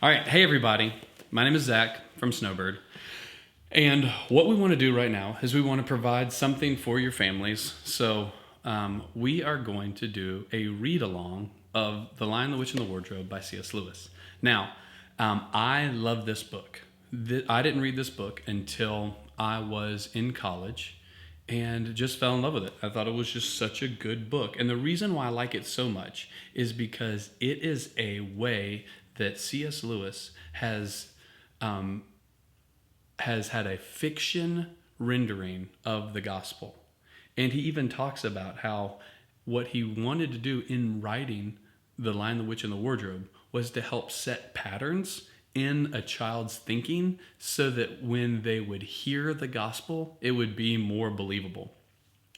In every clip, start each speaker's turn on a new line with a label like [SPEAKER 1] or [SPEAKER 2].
[SPEAKER 1] All right, hey everybody. My name is Zach from Snowbird. And what we want to do right now is we want to provide something for your families. So we are going to do a read-along of The Lion, the Witch, and the Wardrobe by C.S. Lewis. Now, I love this book. I didn't read this book until I was in college and just fell in love with it. I thought it was just such a good book. And the reason why I like it so much is because it is a way that C.S. Lewis has had a fiction rendering of the gospel. And he even talks about how what he wanted to do in writing The Lion, the Witch, and the Wardrobe was to help set patterns in a child's thinking so that when they would hear the gospel, it would be more believable.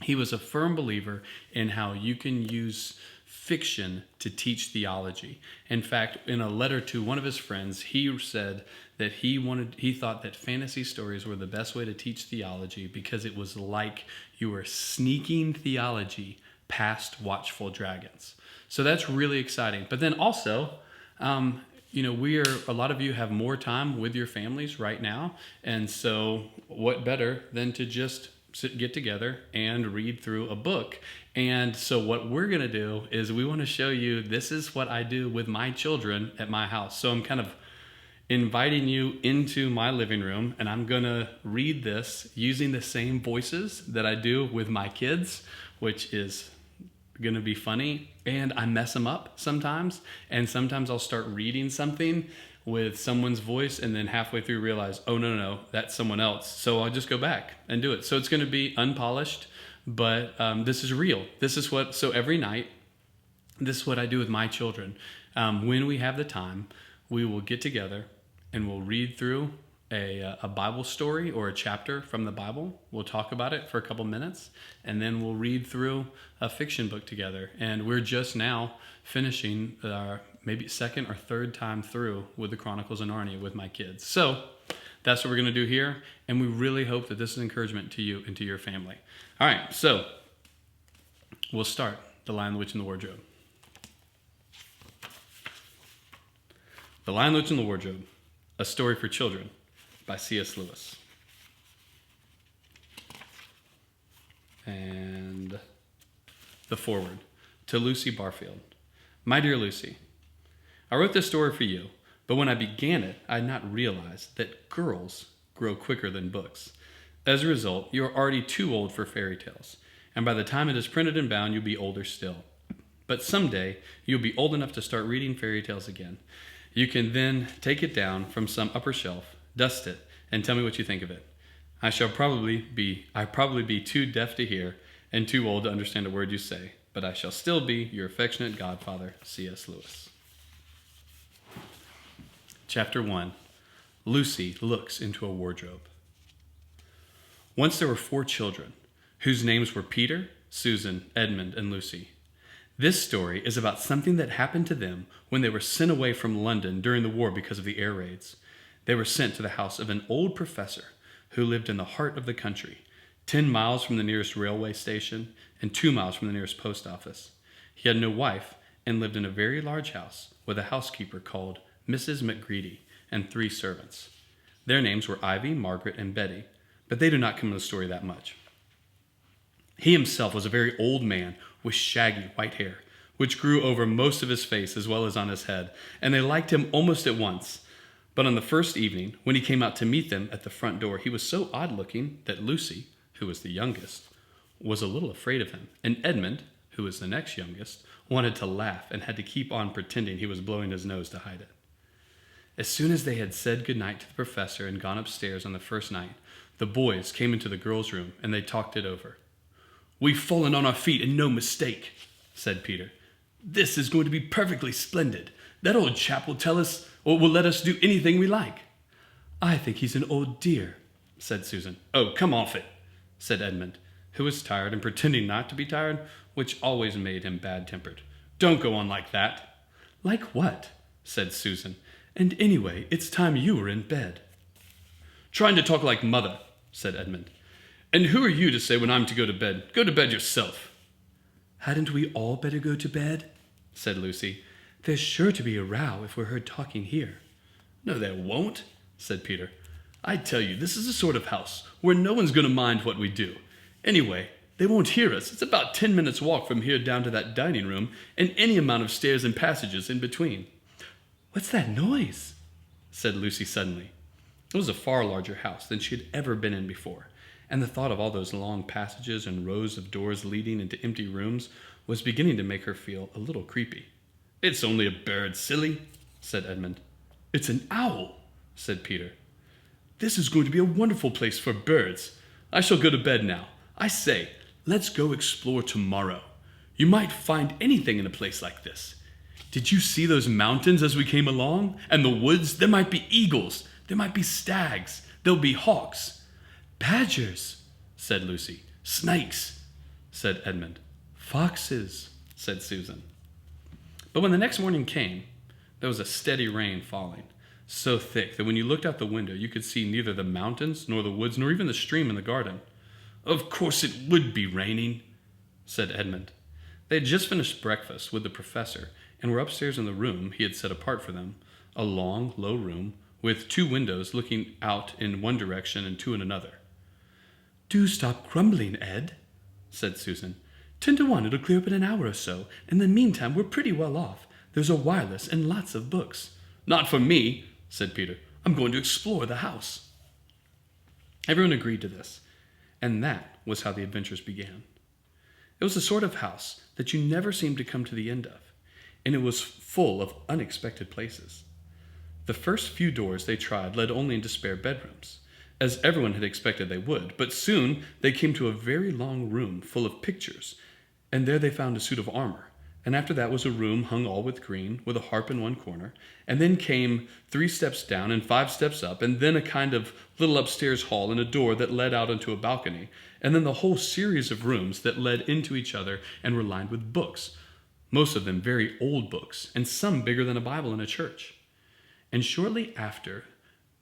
[SPEAKER 1] He was a firm believer in how you can use fiction to teach theology. In fact, in a letter to one of his friends, he said that he thought that fantasy stories were the best way to teach theology because it was like you were sneaking theology past watchful dragons. So that's really exciting. But then also, a lot of you have more time with your families right now. And so what better than to just get together and read through a book. And so what we're going to do is we want to show you this is what I do with my children at my house. So I'm kind of inviting you into my living room, and I'm going to read this using the same voices that I do with my kids, which is going to be funny. And I mess them up sometimes. And sometimes I'll start reading something with someone's voice and then halfway through realize, oh, no, that's someone else. So I'll just go back and do it. So it's going to be unpolished, but this is real. So every night, this is what I do with my children. When we have the time, we will get together and we'll read through a Bible story or a chapter from the Bible. We'll talk about it for a couple minutes, and then we'll read through a fiction book together. And we're just now finishing our maybe second or third time through with the Chronicles of Narnia with my kids. So that's what we're going to do here, and we really hope that this is encouragement to you and to your family. All right, so we'll start The Lion, the Witch, and the Wardrobe. The Lion, the Witch, and the Wardrobe, a story for children by C.S. Lewis. And the foreword to Lucy Barfield. My dear Lucy, I wrote this story for you, but when I began it, I had not realized that girls grow quicker than books. As a result, you are already too old for fairy tales, and by the time it is printed and bound, you'll be older still. But someday, you'll be old enough to start reading fairy tales again. You can then take it down from some upper shelf, dust it, and tell me what you think of it. I probably be too deaf to hear and too old to understand a word you say, but I shall still be your affectionate godfather, C.S. Lewis. Chapter 1. Lucy looks into a wardrobe. Once there were 4 children, whose names were Peter, Susan, Edmund, and Lucy. This story is about something that happened to them when they were sent away from London during the war because of the air raids. They were sent to the house of an old professor who lived in the heart of the country, 10 miles from the nearest railway station and 2 miles from the nearest post office. He had no wife and lived in a very large house with a housekeeper called Mrs. McGreedy and 3 servants. Their names were Ivy, Margaret, and Betty, but they do not come in the story that much. He himself was a very old man with shaggy white hair, which grew over most of his face as well as on his head, and they liked him almost at once. But on the first evening, when he came out to meet them at the front door, he was so odd-looking that Lucy, who was the youngest, was a little afraid of him, and Edmund, who was the next youngest, wanted to laugh and had to keep on pretending he was blowing his nose to hide it. As soon as they had said goodnight to the professor and gone upstairs on the first night, the boys came into the girls' room and they talked it over. "We've fallen on our feet and no mistake," said Peter. "This is going to be perfectly splendid. That old chap will let us do anything we like." "I think he's an old dear," said Susan. "Oh, come off it," said Edmund, who was tired and pretending not to be tired, which always made him bad-tempered. "Don't go on like that." "Like what?" said Susan. "And anyway, it's time you were in bed." "Trying to talk like mother," said Edmund. "And who are you to say when I'm to go to bed? Go to bed yourself." "Hadn't we all better go to bed?" said Lucy. "There's sure to be a row if we're heard talking here." "No, there won't," said Peter. "I tell you, this is the sort of house where no one's going to mind what we do. Anyway, they won't hear us. It's about 10 minutes' walk from here down to that dining room and any amount of stairs and passages in between." "What's that noise?" said Lucy suddenly. It was a far larger house than she had ever been in before, and the thought of all those long passages and rows of doors leading into empty rooms was beginning to make her feel a little creepy. "It's only a bird, silly," said Edmund. "It's an owl," said Peter. "This is going to be a wonderful place for birds. I shall go to bed now. I say, let's go explore tomorrow. You might find anything in a place like this. Did you see those mountains as we came along? And the woods? There might be eagles. There might be stags. There'll be hawks." "Badgers," said Lucy. "Snakes," said Edmund. "Foxes," said Susan. But when the next morning came, there was a steady rain falling, so thick that when you looked out the window, you could see neither the mountains, nor the woods, nor even the stream in the garden. "Of course it would be raining," said Edmund. They had just finished breakfast with the professor and were upstairs in the room he had set apart for them, a long, low room with 2 windows looking out in one direction and 2 in another. "Do stop grumbling, Ed," said Susan. 10 to 1, it'll clear up in an hour or so. In the meantime, we're pretty well off. There's a wireless and lots of books." "Not for me," said Peter. "I'm going to explore the house." Everyone agreed to this, and that was how the adventures began. It was the sort of house that you never seemed to come to the end of, and it was full of unexpected places. The first few doors they tried led only into spare bedrooms, as everyone had expected they would, but soon they came to a very long room full of pictures, and there they found a suit of armor, and after that was a room hung all with green, with a harp in one corner, and then came 3 steps down and 5 steps up, and then a kind of little upstairs hall and a door that led out onto a balcony, and then the whole series of rooms that led into each other and were lined with books, most of them very old books, and some bigger than a Bible in a church. And shortly after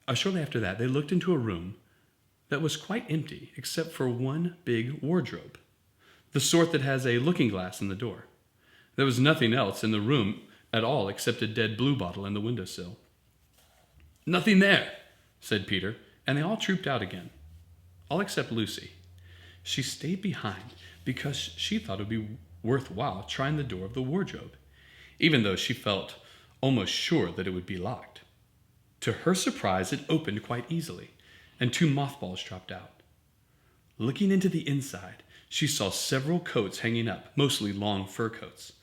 [SPEAKER 1] that, they looked into a room that was quite empty, except for one big wardrobe, the sort that has a looking glass in the door. There was nothing else in the room at all except a dead blue bottle in the windowsill. "Nothing there," said Peter, and they all trooped out again, all except Lucy. She stayed behind because she thought it would be worthwhile trying the door of the wardrobe, even though she felt almost sure that it would be locked. To her surprise, it opened quite easily, and 2 mothballs dropped out. Looking into the inside, she saw several coats hanging up, mostly long fur coats.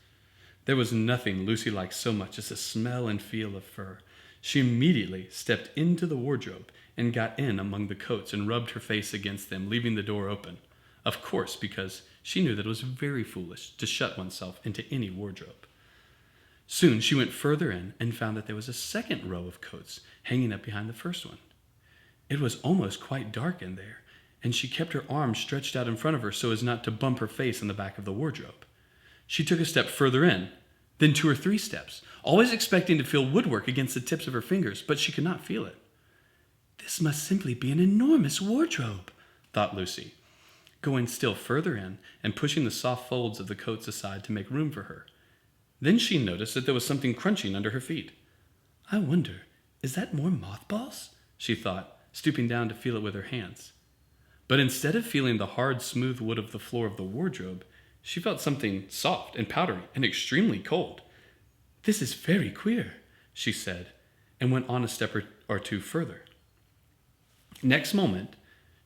[SPEAKER 1] There was nothing Lucy liked so much as the smell and feel of fur. She immediately stepped into the wardrobe and got in among the coats and rubbed her face against them, leaving the door open. Of course, because she knew that it was very foolish to shut oneself into any wardrobe. Soon she went further in and found that there was a second row of coats hanging up behind the first one. It was almost quite dark in there, and she kept her arms stretched out in front of her so as not to bump her face in the back of the wardrobe. She took a step further in, then 2 or 3 steps, always expecting to feel woodwork against the tips of her fingers, but she could not feel it. "This must simply be an enormous wardrobe," thought Lucy, going still further in and pushing the soft folds of the coats aside to make room for her. Then she noticed that there was something crunching under her feet. "I wonder, is that more mothballs?" she thought, stooping down to feel it with her hands. But instead of feeling the hard, smooth wood of the floor of the wardrobe, she felt something soft and powdery and extremely cold. "This is very queer," she said, and went on a step or 2 further. Next moment,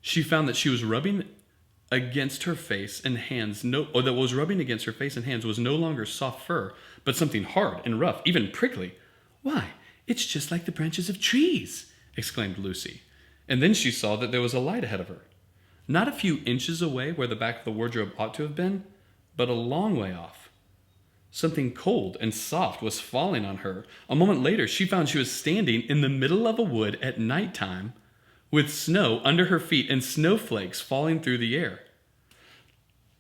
[SPEAKER 1] she found that she was rubbing against her face and hands, that what was rubbing against her face and hands was no longer soft fur, but something hard and rough, even prickly. "Why, it's just like the branches of trees," exclaimed Lucy. And then she saw that there was a light ahead of her. Not a few inches away where the back of the wardrobe ought to have been, but a long way off. Something cold and soft was falling on her. A moment later, she found she was standing in the middle of a wood at nighttime, with snow under her feet and snowflakes falling through the air.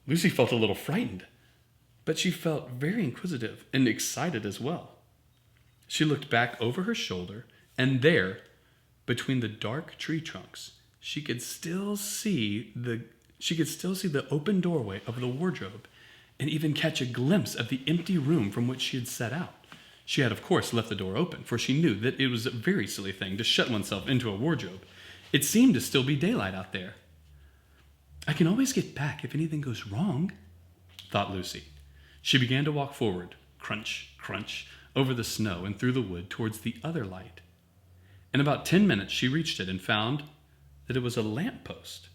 [SPEAKER 1] Lucy felt a little frightened, but she felt very inquisitive and excited as well. She looked back over her shoulder, and there, between the dark tree trunks, she could still see the open doorway of the wardrobe, and even catch a glimpse of the empty room from which she had set out. She had, of course, left the door open, for she knew that it was a very silly thing to shut oneself into a wardrobe. It seemed to still be daylight out there. I can always get back if anything goes wrong, thought Lucy. She began to walk forward, crunch, crunch, over the snow and through the wood towards the other light. In about 10 minutes, she reached it and found that it was a lamppost.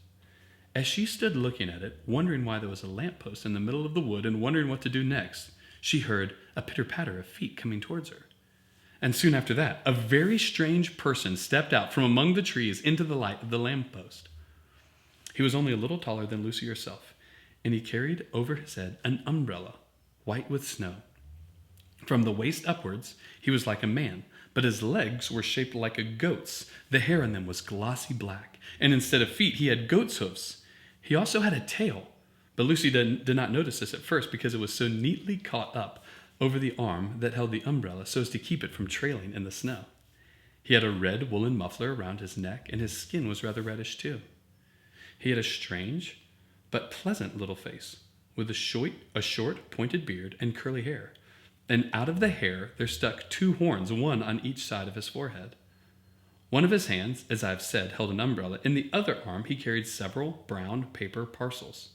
[SPEAKER 1] As she stood looking at it, wondering why there was a lamppost in the middle of the wood and wondering what to do next, she heard a pitter-patter of feet coming towards her. And soon after that, a very strange person stepped out from among the trees into the light of the lamppost. He was only a little taller than Lucy herself, and he carried over his head an umbrella, white with snow. From the waist upwards, he was like a man, but his legs were shaped like a goat's. The hair on them was glossy black, and instead of feet, he had goat's hoofs. He also had a tail, but Lucy did not notice this at first because it was so neatly caught up over the arm that held the umbrella so as to keep it from trailing in the snow. He had a red woolen muffler around his neck, and his skin was rather reddish too. He had a strange but pleasant little face, with a short, pointed beard and curly hair. And out of the hair there stuck 2 horns, one on each side of his forehead. One of his hands, as I have said, held an umbrella. In the other arm he carried several brown paper parcels.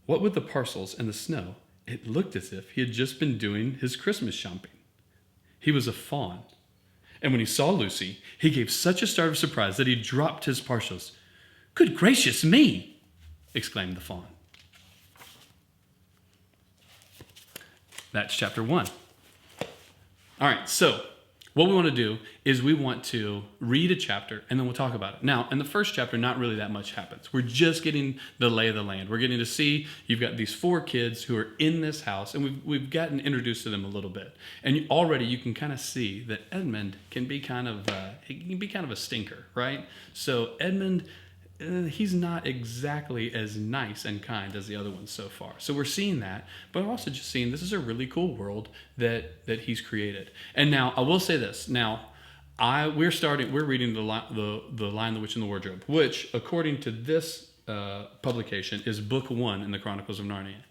[SPEAKER 1] What with the parcels and the snow, it looked as if he had just been doing his Christmas shopping. He was a faun, and when he saw Lucy, he gave such a start of surprise that he dropped his parcels. "Good gracious me!" exclaimed the faun. That's chapter 1. All right, so what we want to do is we want to read a chapter and then we'll talk about it. Now, in the first chapter, not really that much happens. We're just getting the lay of the land. We're getting to see you've got these 4 kids who are in this house, and we've gotten introduced to them a little bit. And already you can kind of see that Edmund can be kind of a stinker, right? So Edmund, he's not exactly as nice and kind as the other ones so far. So we're seeing that, but we're also just seeing this is a really cool world that he's created. And now I will say this. Now we're reading the Lion, the Witch, and the Wardrobe, which according to this publication is book 1 in the Chronicles of Narnia.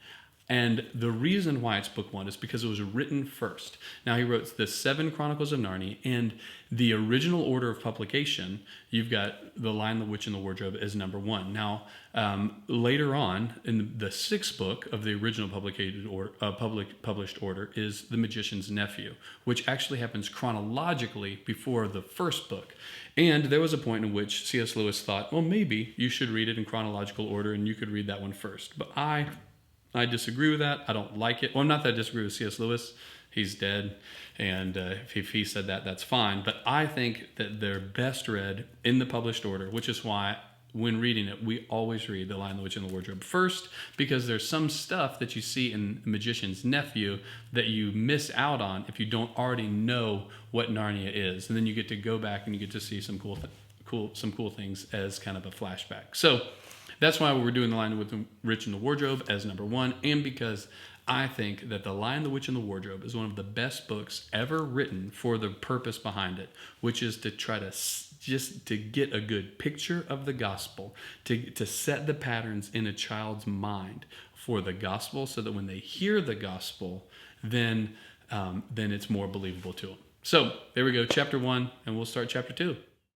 [SPEAKER 1] And the reason why it's book 1 is because it was written first. Now, he wrote the 7 Chronicles of Narnia, and the original order of publication, you've got The Lion, the Witch, and the Wardrobe as number 1. Now, later on, in the 6th book of the original published order is The Magician's Nephew, which actually happens chronologically before the first book. And there was a point in which C.S. Lewis thought, well, maybe you should read it in chronological order, and you could read that one first. But I disagree with that. I don't like it. Well, not that I disagree with C.S. Lewis. He's dead. And if he said that, that's fine. But I think that they're best read in the published order, which is why when reading it, we always read The Lion, the Witch, and the Wardrobe first, because there's some stuff that you see in The Magician's Nephew that you miss out on if you don't already know what Narnia is. And then you get to go back and you get to see some cool things as kind of a flashback. So that's why we're doing The Lion, the Witch, and the Wardrobe as number 1, and because I think that The Lion, the Witch, and the Wardrobe is one of the best books ever written for the purpose behind it, which is to try to just to get a good picture of the gospel, to set the patterns in a child's mind for the gospel, so that when they hear the gospel, then it's more believable to them. So there we go, chapter 1, and we'll start chapter 2.